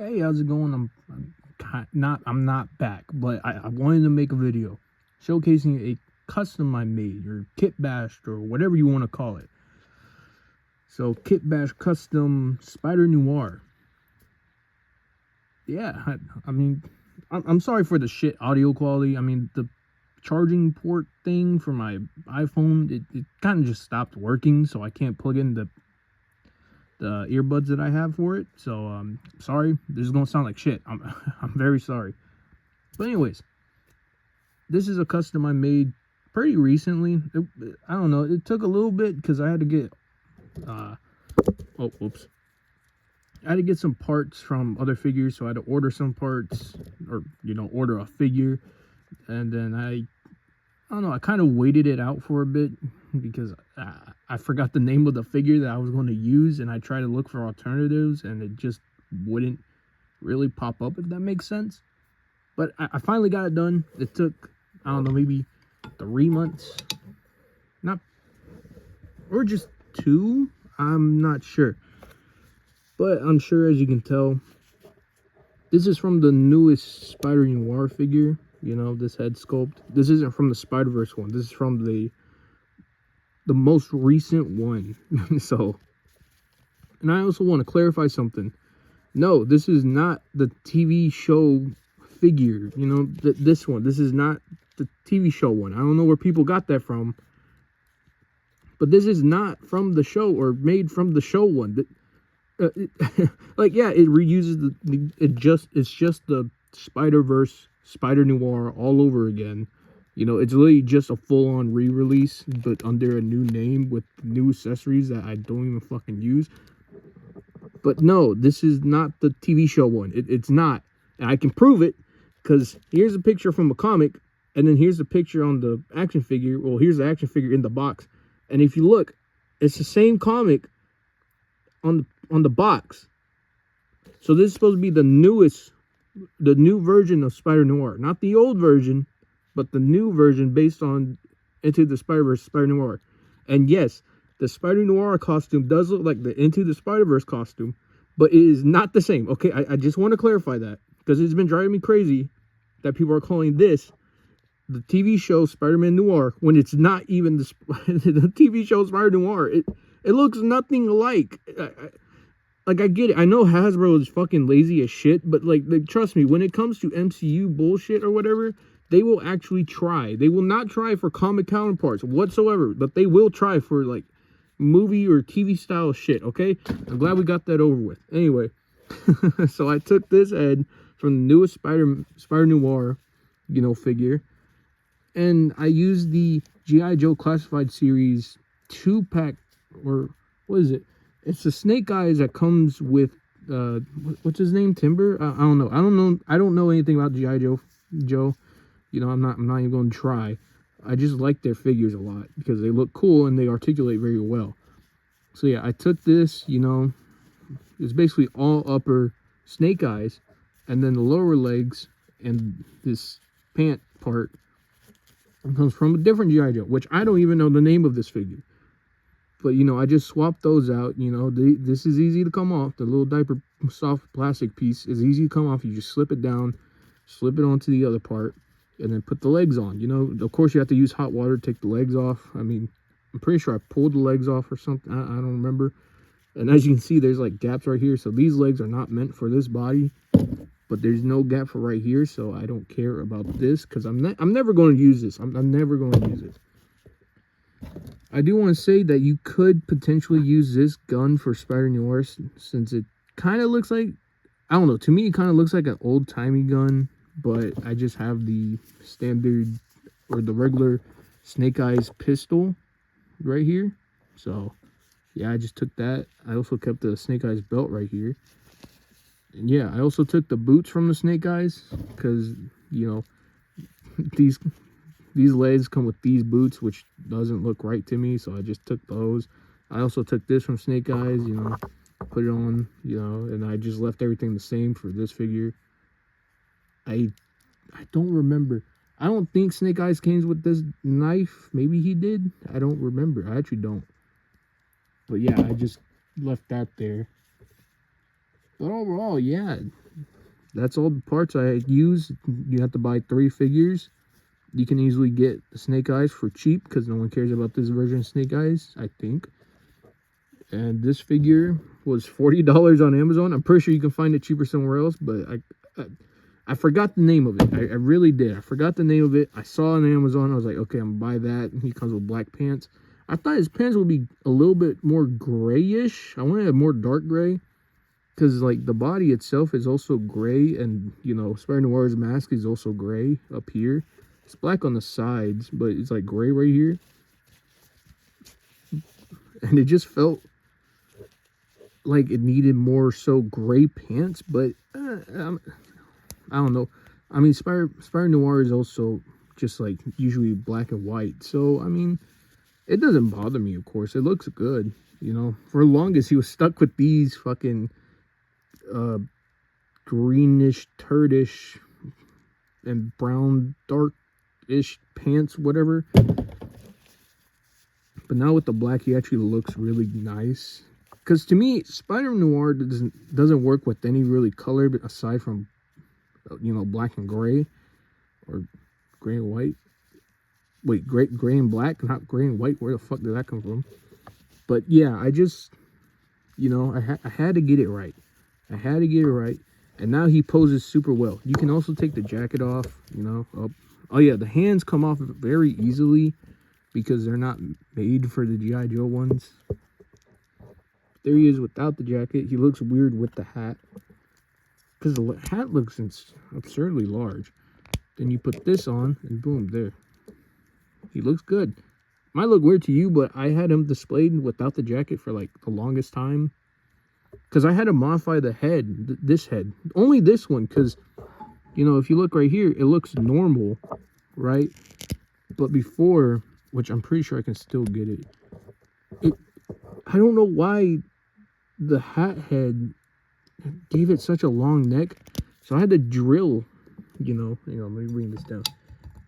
Hey, how's it going? I'm not back, but I wanted to make a video showcasing a custom I made, or Kitbash, or whatever you want to call it. So Kitbash Custom Spider Noir. Yeah, I mean, I'm sorry for the shit audio quality. I mean, the charging port thing for my iPhone, it kind of just stopped working, so I can't plug in the earbuds that I have for it. So sorry, this is gonna sound like shit. I'm very sorry. But anyways, this is a custom I made pretty recently. I don't know, it took a little bit because I had to get oh whoops. I had to get some parts from other figures, so I had to order some parts, or order a figure. And then I don't know, I kind of waited it out for a bit because I forgot the name of the figure that I was going to use, and I tried to look for alternatives and it just wouldn't really pop up, if that makes sense. But I finally got it done. It took, I don't know, maybe 3 months, not, or just 2, I'm not sure. But I'm sure, as you can tell, this is from the newest Spider Noir figure. You know, this head sculpt. This isn't from the Spider-Verse one. This is from the most recent one. So, and I also want to clarify something. No, this is not the TV show figure. You know, this one. This is not the TV show one. I don't know where people got that from. But this is not from the show or made from the show one. Like, yeah, it reuses it's just the Spider-Verse Spider Noir all over again. You know, it's literally just a full-on re-release, but under a new name with new accessories that I don't even fucking use. But no, this is not the TV show one. It's not. And I can prove it, because here's a picture from a comic, and then here's a picture on the action figure. Well, here's the action figure in the box. And if you look, it's the same comic on the box. So this is supposed to be the new version of Spider Noir, not the old version, but the new version based on Into the Spider-Verse Spider Noir. And yes, the Spider Noir costume does look like the Into the Spider-Verse costume, but it is not the same. Okay, I just want to clarify that, because it's been driving me crazy that people are calling this the TV show Spider-Man Noir when it's not even the TV show Spider Noir. It looks nothing alike. Like, I get it. I know Hasbro is fucking lazy as shit, but like trust me, when it comes to MCU bullshit or whatever, they will actually try. They will not try for comic counterparts whatsoever, but they will try for like movie or TV style shit, okay? I'm glad we got that over with. Anyway, so I took this head from the newest Spider Noir, figure, and I used the G.I. Joe Classified Series 2-pack, or what is it? It's the Snake Eyes that comes with what's his name? Timber? I don't know. I don't know anything about G.I. Joe. You know, I'm not even going to try. I just like their figures a lot because they look cool and they articulate very well. So yeah, I took this, it's basically all upper Snake Eyes, and then the lower legs and this pant part comes from a different G.I. Joe, which I don't even know the name of this figure. But, I just swapped those out. This is easy to come off. The little diaper soft plastic piece is easy to come off. You just slip it down, slip it onto the other part, and then put the legs on. Of course, you have to use hot water to take the legs off. I mean, I'm pretty sure I pulled the legs off or something. I don't remember. And as you can see, there's like gaps right here. So these legs are not meant for this body. But there's no gap for right here. So I don't care about this because I'm never going to use this. I'm never going to use it. I do want to say that you could potentially use this gun for Spider Noir, since it kind of looks like, I don't know, to me it kind of looks like an old-timey gun, but I just have the standard, or the regular Snake Eyes pistol right here. So yeah, I just took that. I also kept the Snake Eyes belt right here. And yeah, I also took the boots from the Snake Eyes, because, these legs come with these boots, which doesn't look right to me, so I just took those. I also took this from Snake Eyes, put it on, and I just left everything the same for this figure. I don't remember. I don't think Snake Eyes came with this knife. Maybe he did. I don't remember. I actually don't. But yeah, I just left that there. But overall, yeah, that's all the parts I use. You have to buy 3 figures. You can easily get the Snake Eyes for cheap because no one cares about this version of Snake Eyes, I think. And this figure was $40 on Amazon. I'm pretty sure you can find it cheaper somewhere else, but I forgot the name of it. I really did. I forgot the name of it. I saw it on Amazon. I was like, okay, I'm gonna buy that. And he comes with black pants. I thought his pants would be a little bit more grayish. I want to have more dark gray. Because, like, the body itself is also gray. And, you know, Spider-Noir's mask is also gray up here. It's black on the sides, but it's, like, gray right here. And it just felt like it needed more so gray pants. But, I don't know. I mean, Spider-Noir is also just, like, usually black and white. So, I mean, it doesn't bother me, of course. It looks good, you know. For the longest, he was stuck with these fucking greenish, turdish, and brown, dark-ish pants, whatever. But now with the black, he actually looks really nice. Because to me, Spider-Noir doesn't work with any really color, but aside from, you know, black and gray, or gray and white. Wait, gray and black, not gray and white. Where the fuck did that come from? But yeah, I just, you know, I had to get it right. I had to get it right. And now he poses super well. You can also take the jacket off, you know. Oh yeah, the hands come off very easily because they're not made for the G.I. Joe ones. There he is without the jacket. He looks weird with the hat. Because the hat looks absurdly large. Then you put this on, and boom, there. He looks good. Might look weird to you, but I had him displayed without the jacket for, like, the longest time. Because I had to modify the head, this head. Only this one, because, you know, if you look right here, it looks normal, right? But before, which I'm pretty sure I can still get it, I don't know why the hat head gave it such a long neck. So I had to drill, you know, hang on, let me bring this down.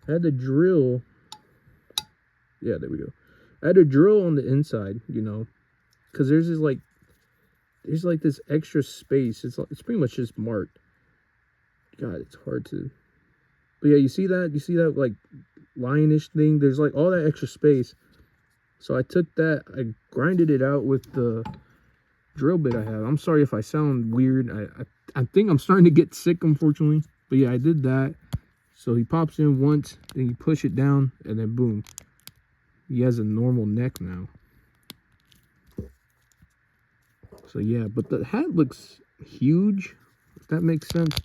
I had to drill, yeah, there we go. I had to drill on the inside, you know, because there's like this extra space. It's pretty much just marked. God, it's hard to. But yeah, you see that? You see that like lionish thing? There's like all that extra space. So I took that, I grinded it out with the drill bit I have. I'm sorry if I sound weird. I think I'm starting to get sick, unfortunately. But yeah, I did that. So he pops in once, then you push it down, and then boom. He has a normal neck now. So yeah, but the hat looks huge, if that makes sense.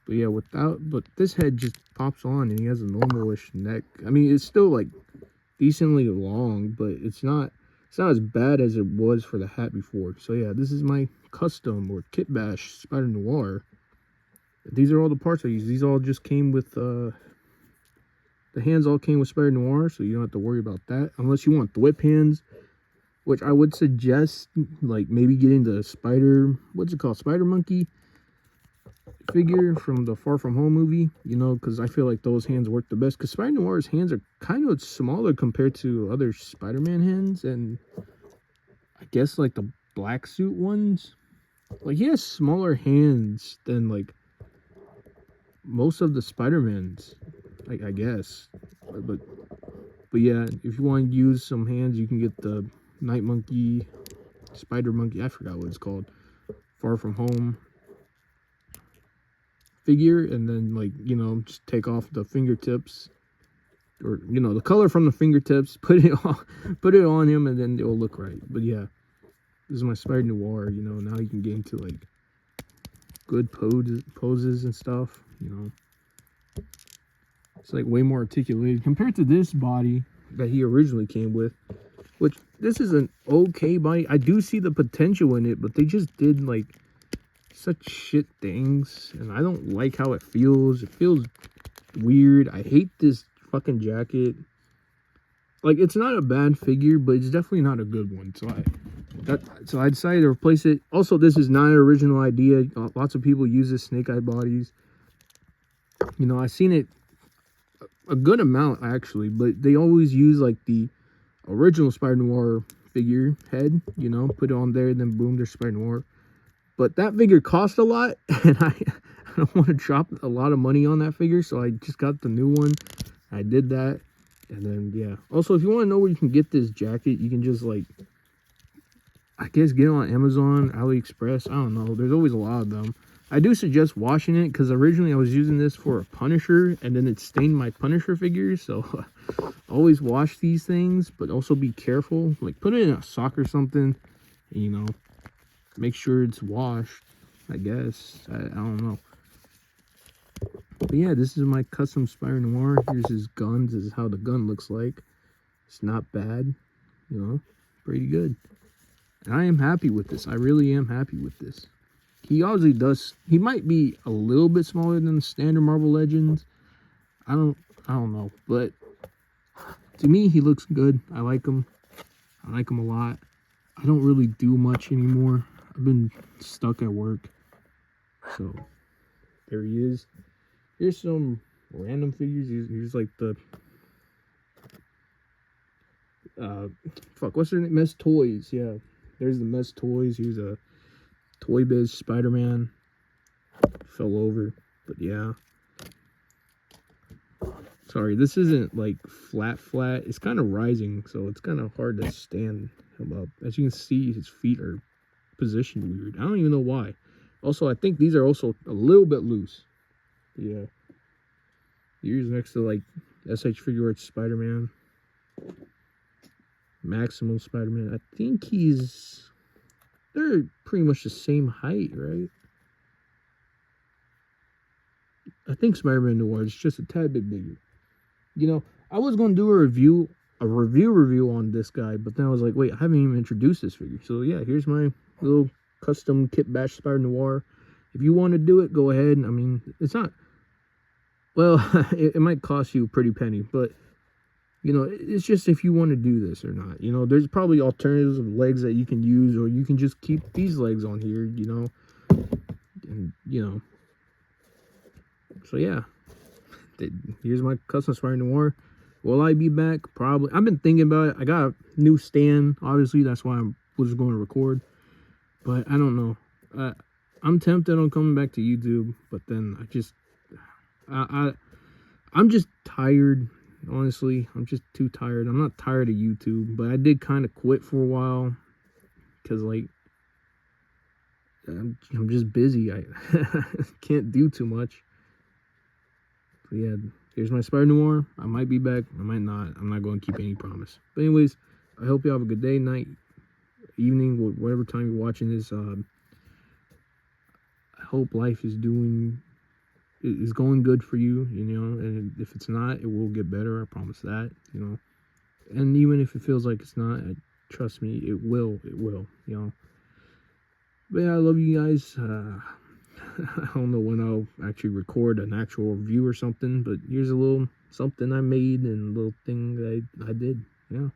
But yeah, but this head just pops on and he has a normalish neck. I mean, it's still like decently long, but it's not as bad as it was for the hat before. So yeah, this is my custom or Kitbash Spider-Man Noir. These are all the parts I use. These all just came with the hands all came with Spider-Man Noir, so you don't have to worry about that unless you want the whip hands. Which I would suggest, like, maybe getting the Spider Monkey figure from the Far From Home movie, you know, because I feel like those hands work the best. Because Spider-Noir's hands are kind of smaller compared to other Spider-Man hands, and I guess, like, the black suit ones. Like, he has smaller hands than, like, most of the Spider-Mans, I guess. But yeah, if you want to use some hands, you can get the Night Monkey, Spider Monkey, I forgot what it's called, Far From Home figure, and then, like, you know, just take off the fingertips, or, you know, the color from the fingertips, put it on him, and then it'll look right. But yeah, this is my Spider Noir, you know. Now you can get into, like, good poses and stuff, you know. It's, like, way more articulated compared to this body that he originally came with. Which, this is an okay body. I do see the potential in it, but they just did, like, such shit things. And I don't like how it feels. It feels weird. I hate this fucking jacket. Like, it's not a bad figure, but it's definitely not a good one. So I decided to replace it. Also, this is not an original idea. Lots of people use this Snake Eye bodies. You know, I've seen it a good amount, actually. But they always use, like, the original Spider-Noir figure head, you know, put it on there, and then boom, there's Spider-Noir. But that figure cost a lot, and don't want to drop a lot of money on that figure, so I just got the new one. I did that, and then yeah. Also, if you want to know where you can get this jacket, you can just like, I guess, get it on Amazon, AliExpress. I don't know. There's always a lot of them. I do suggest washing it because originally I was using this for a Punisher, and then it stained my Punisher figures. So always wash these things, but also be careful. Like, put it in a sock or something, and, you know, make sure it's washed. I guess I don't know. But yeah, this is my custom Spider Noir. Here's his guns. This is how the gun looks like. It's not bad, you know, pretty good. And I am happy with this. I really am happy with this. He obviously does. He might be a little bit smaller than the standard Marvel Legends. I don't know, but to me, he looks good. I like him. I like him a lot. I don't really do much anymore. I've been stuck at work. So there he is. Here's some random figures. Here's like the what's their name? Mess Toys. Yeah, there's the Mess Toys. Here's a Toy Biz Spider-Man. Fell over, but yeah. Sorry, this isn't like flat. It's kind of rising, so it's kind of hard to stand him up. As you can see, his feet are positioned weird. I don't even know why. Also, I think these are also a little bit loose. Yeah. Here's next to like SH Figure Arts Spider-Man. Maximum Spider-Man. I think they're pretty much the same height, right? I think Spider-Man Noir is just a tad bit bigger. You know, I was going to do a review on this guy, but then I was like, wait, I haven't even introduced this figure. So yeah, here's my little custom Kitbash Spider Noir. If you want to do it, go ahead. I mean, it's not, well, it might cost you a pretty penny, but you know, it's just if you want to do this or not. You know, there's probably alternatives of legs that you can use, or you can just keep these legs on here, you know, and you know. So yeah, here's my custom Spider Noir. Will I be back? Probably. I've been thinking about it. I got a new stand, obviously. That's why I was going to record. But I don't know. I'm tempted on coming back to YouTube, but then I'm just tired. Honestly, I'm just too tired. I'm not tired of YouTube, but I did kind of quit for a while because, like, I'm just busy. I can't do too much. But yeah, here's my Spider Noir. I might be back. I might not. I'm not going to keep any promise. But anyways, I hope you have a good day, night, evening, whatever time you're watching this. I hope life is going good for you, you know, and if it's not, it will get better. I promise that, you know. And even if it feels like it's not, trust me, it will, you know. But yeah, I love you guys. I don't know when I'll actually record an actual review or something, but here's a little something I made and a little thing that I did. Yeah.